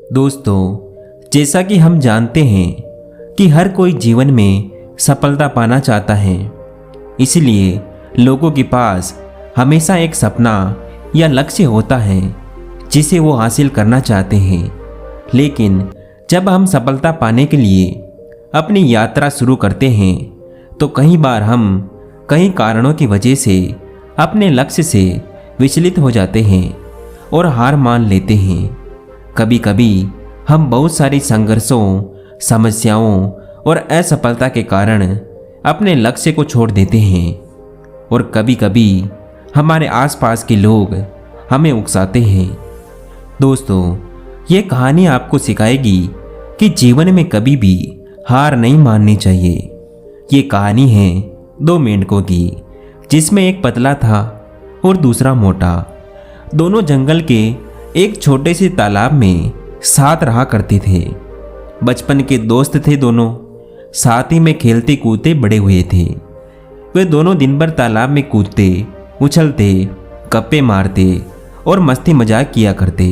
दोस्तों, जैसा कि हम जानते हैं कि हर कोई जीवन में सफलता पाना चाहता है, इसलिए लोगों के पास हमेशा एक सपना या लक्ष्य होता है जिसे वो हासिल करना चाहते हैं। लेकिन जब हम सफलता पाने के लिए अपनी यात्रा शुरू करते हैं तो कई बार हम कई कारणों की वजह से अपने लक्ष्य से विचलित हो जाते हैं और हार मान लेते हैं। कभी कभी हम बहुत सारी संघर्षों, समस्याओं और असफलता के कारण अपने लक्ष्य को छोड़ देते हैं और कभी कभी हमारे आसपास के लोग हमें उकसाते हैं। दोस्तों, ये कहानी आपको सिखाएगी कि जीवन में कभी भी हार नहीं माननी चाहिए। ये कहानी है दो मेंढकों की, जिसमें एक पतला था और दूसरा मोटा। दोनों जंगल के एक छोटे से तालाब में साथ रहा करते थे। बचपन के दोस्त थे दोनों, साथ ही में खेलते कूदते बड़े हुए थे। वे दोनों दिन भर तालाब में कूदते, उछलते, गप्पे मारते और मस्ती मजाक किया करते।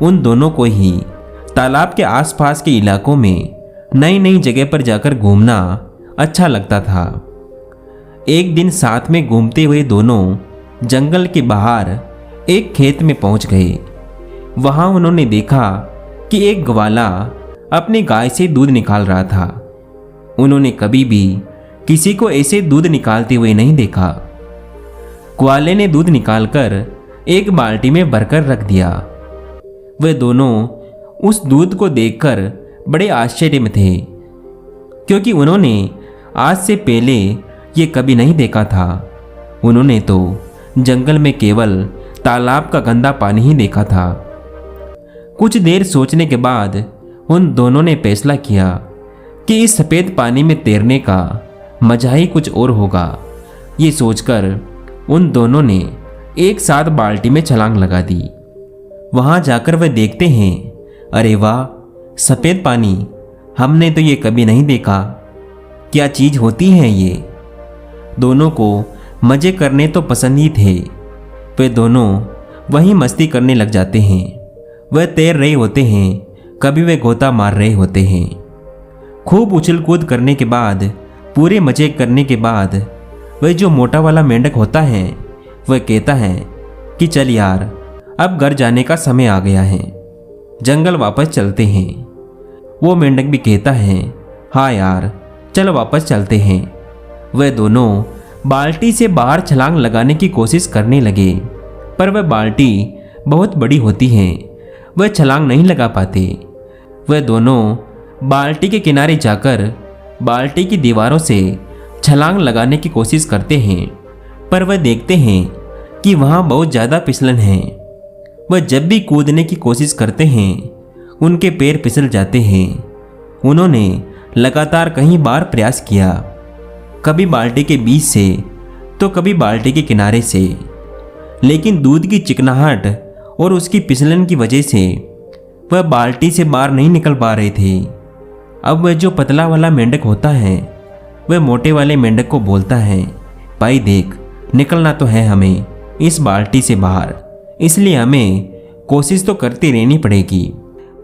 उन दोनों को ही तालाब के आसपास के इलाकों में नई नई जगह पर जाकर घूमना अच्छा लगता था। एक दिन साथ में घूमते हुए दोनों जंगल के बाहर एक खेत में पहुंच गए। वहां उन्होंने देखा कि एक ग्वाला अपनी गाय से दूध निकाल रहा था। उन्होंने कभी भी किसी को ऐसे दूध निकालते हुए नहीं देखा। ग्वाले ने दूध निकालकर एक बाल्टी में भरकर रख दिया। वे दोनों उस दूध को देखकर बड़े आश्चर्य में थे, क्योंकि उन्होंने आज से पहले ये कभी नहीं देखा था। उन्होंने तो जंगल में केवल तालाब का गंदा पानी ही देखा था। कुछ देर सोचने के बाद उन दोनों ने फैसला किया कि इस सफ़ेद पानी में तैरने का मजा ही कुछ और होगा। ये सोचकर उन दोनों ने एक साथ बाल्टी में छलांग लगा दी। वहाँ जाकर वे देखते हैं, अरे वाह, सफ़ेद पानी, हमने तो ये कभी नहीं देखा। क्या चीज़ होती है ये। दोनों को मज़े करने तो पसंद ही थे। वे दोनों वहीं मस्ती करने लग जाते हैं। वह तैर रहे होते हैं, कभी वे गोता मार रहे होते हैं। खूब उछल कूद करने के बाद, पूरे मजे करने के बाद, वह जो मोटा वाला मेंढक होता है वह कहता है कि चल यार, अब घर जाने का समय आ गया है, जंगल वापस चलते हैं। वो मेंढक भी कहता है, हाँ यार, चल वापस चलते हैं। वह दोनों बाल्टी से बाहर छलांग लगाने की कोशिश करने लगे, पर वह बाल्टी बहुत बड़ी होती है, वह छलांग नहीं लगा पाते। वह दोनों बाल्टी के किनारे जाकर बाल्टी की दीवारों से छलांग लगाने की कोशिश करते हैं, पर वह देखते हैं कि वहाँ बहुत ज़्यादा फिसलन है। वह जब भी कूदने की कोशिश करते हैं उनके पैर फिसल जाते हैं। उन्होंने लगातार कई बार प्रयास किया, कभी बाल्टी के बीच से तो कभी बाल्टी के किनारे से, लेकिन दूध की चिकनाहट और उसकी फिसलन की वजह से वह बाल्टी से बाहर नहीं निकल पा रहे थे। अब वह जो पतला वाला मेंढक होता है वह मोटे वाले मेंढक को बोलता है, भाई देख, निकलना तो है हमें इस बाल्टी से बाहर, इसलिए हमें कोशिश तो करती रहनी पड़ेगी।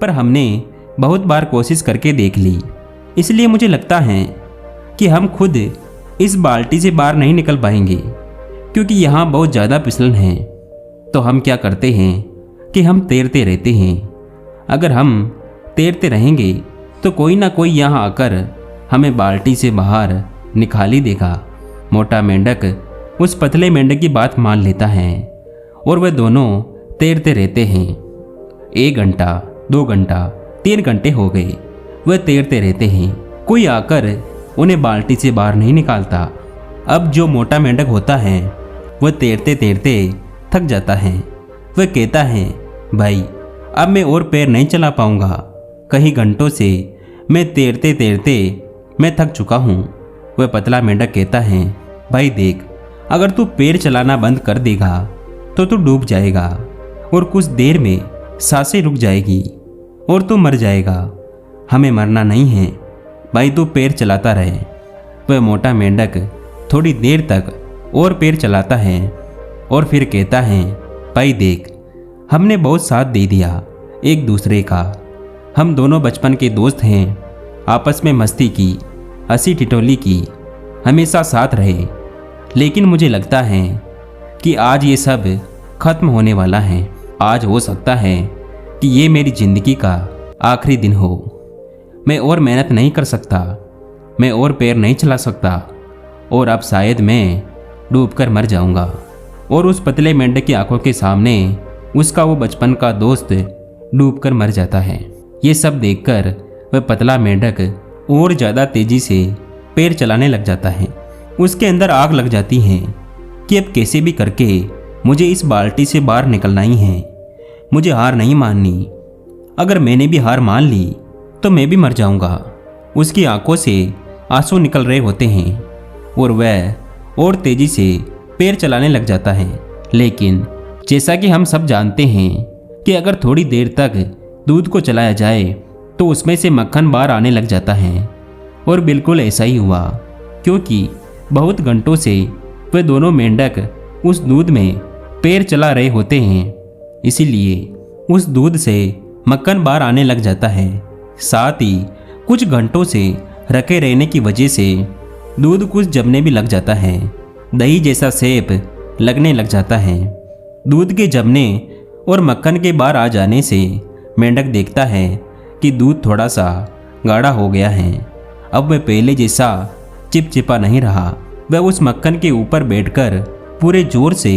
पर हमने बहुत बार कोशिश करके देख ली, इसलिए मुझे लगता है कि हम खुद इस बाल्टी से बाहर नहीं निकल पाएंगे, क्योंकि यहाँ बहुत ज़्यादा फिसलन है। तो हम क्या करते हैं कि हम तैरते रहते हैं। अगर हम तैरते रहेंगे तो कोई ना कोई यहाँ आकर हमें बाल्टी से बाहर निकाल ही देगा। मोटा मेंढक उस पतले मेंढक की बात मान लेता है और वह दोनों तैरते रहते हैं। 1 घंटा, 2 घंटा, 3 घंटे हो गए, वह तैरते रहते हैं। कोई आकर उन्हें बाल्टी से बाहर नहीं निकालता। अब जो मोटा मेंढक होता है वह तैरते तैरते थक जाता है। वह कहता है, भाई अब मैं और पैर नहीं चला पाऊंगा, कई घंटों से मैं तैरते तैरते मैं थक चुका हूँ। वह पतला मेंढक कहता है, भाई देख, अगर तू पैर चलाना बंद कर देगा तो तू डूब जाएगा और कुछ देर में सांसें रुक जाएगी और तू मर जाएगा। हमें मरना नहीं है भाई, तू पैर चलाता रहे। वह मोटा मेंढक थोड़ी देर तक और पैर चलाता है और फिर कहता है, भाई देख, हमने बहुत साथ दे दिया एक दूसरे का, हम दोनों बचपन के दोस्त हैं, आपस में मस्ती की, हंसी ठिठोली की, हमेशा साथ रहे। लेकिन मुझे लगता है कि आज ये सब खत्म होने वाला है। आज हो सकता है कि ये मेरी जिंदगी का आखिरी दिन हो। मैं और मेहनत नहीं कर सकता, मैं और पैर नहीं चला सकता, और अब शायद मैं डूबकर मर जाऊंगा। और उस पतले मेंढक की आंखों के सामने उसका वो बचपन का दोस्त डूबकर मर जाता है। ये सब देखकर वह पतला मेंढक और ज़्यादा तेजी से पैर चलाने लग जाता है। उसके अंदर आग लग जाती है कि अब कैसे भी करके मुझे इस बाल्टी से बाहर निकलना ही है। मुझे हार नहीं माननी। अगर मैंने भी हार मान ली तो मैं भी मर जाऊंगा। उसकी आंखों से आंसू निकल रहे होते हैं और वह और तेजी से पैर चलाने लग जाता है। लेकिन जैसा कि हम सब जानते हैं कि अगर थोड़ी देर तक दूध को चलाया जाए तो उसमें से मक्खन बाहर आने लग जाता है। और बिल्कुल ऐसा ही हुआ, क्योंकि बहुत घंटों से वे दोनों मेंढक उस दूध में पैर चला रहे होते हैं, इसीलिए उस दूध से मक्खन बाहर आने लग जाता है। साथ ही कुछ घंटों से रखे रहने की वजह से दूध कुछ जमने भी लग जाता है। दही जैसा सेप लगने लग जाता है। दूध के जमने और मक्खन के बाहर आ जाने से मेंढक देखता है कि दूध थोड़ा सा गाढ़ा हो गया है। अब वह पहले जैसा चिपचिपा नहीं रहा। वह उस मक्खन के ऊपर बैठकर पूरे जोर से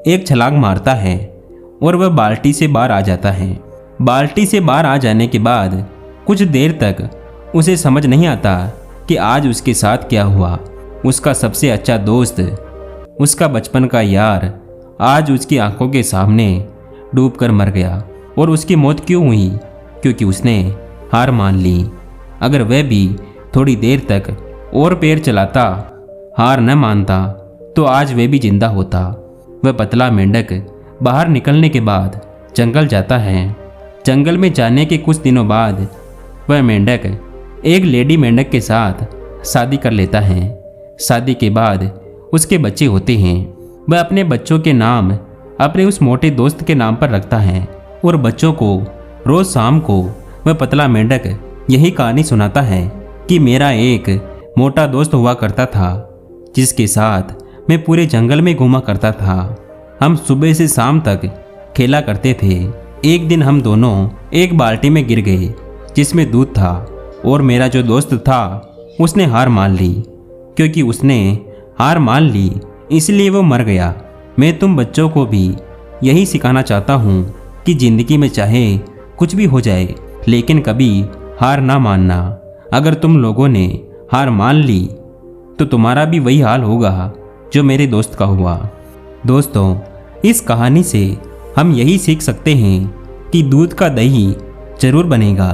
एक छलांग मारता है और वह बाल्टी से बाहर आ जाता है। बाल्टी से बाहर आ जाने के बाद कुछ देर तक उसे समझ नहीं आता कि आज उसके साथ क्या हुआ। उसका सबसे अच्छा दोस्त, उसका बचपन का यार आज उसकी आंखों के सामने डूबकर मर गया। और उसकी मौत क्यों हुई? क्योंकि उसने हार मान ली। अगर वह भी थोड़ी देर तक और पैर चलाता, हार न मानता, तो आज वह भी जिंदा होता। वह पतला मेंढक बाहर निकलने के बाद जंगल जाता है। जंगल में जाने के कुछ दिनों बाद वह मेंढक एक लेडी मेंढक के साथ शादी कर लेता है। शादी के बाद उसके बच्चे होते हैं। वह अपने बच्चों के नाम अपने उस मोटे दोस्त के नाम पर रखता है और बच्चों को रोज शाम को वह पतला मेंढक यही कहानी सुनाता है कि मेरा एक मोटा दोस्त हुआ करता था जिसके साथ मैं पूरे जंगल में घूमा करता था। हम सुबह से शाम तक खेला करते थे। एक दिन हम दोनों एक बाल्टी में गिर गए जिसमें दूध था और मेरा जो दोस्त था उसने हार मान ली। क्योंकि उसने हार मान ली इसलिए वो मर गया। मैं तुम बच्चों को भी यही सिखाना चाहता हूँ कि ज़िंदगी में चाहे कुछ भी हो जाए लेकिन कभी हार ना मानना। अगर तुम लोगों ने हार मान ली तो तुम्हारा भी वही हाल होगा जो मेरे दोस्त का हुआ। दोस्तों, इस कहानी से हम यही सीख सकते हैं कि दूध का दही जरूर बनेगा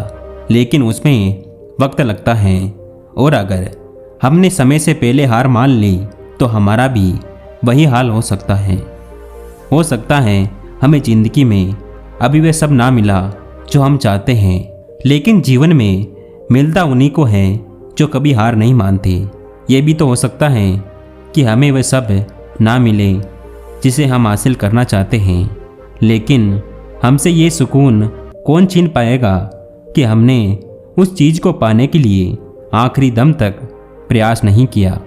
लेकिन उसमें वक्त लगता है। और अगर हमने समय से पहले हार मान ली तो हमारा भी वही हाल हो सकता है। हो सकता है हमें ज़िंदगी में अभी वह सब ना मिला जो हम चाहते हैं, लेकिन जीवन में मिलता उन्हीं को है जो कभी हार नहीं मानते। ये भी तो हो सकता है कि हमें वह सब ना मिले जिसे हम हासिल करना चाहते हैं, लेकिन हमसे ये सुकून कौन छीन पाएगा कि हमने उस चीज़ को पाने के लिए आखिरी दम तक प्रयास नहीं किया।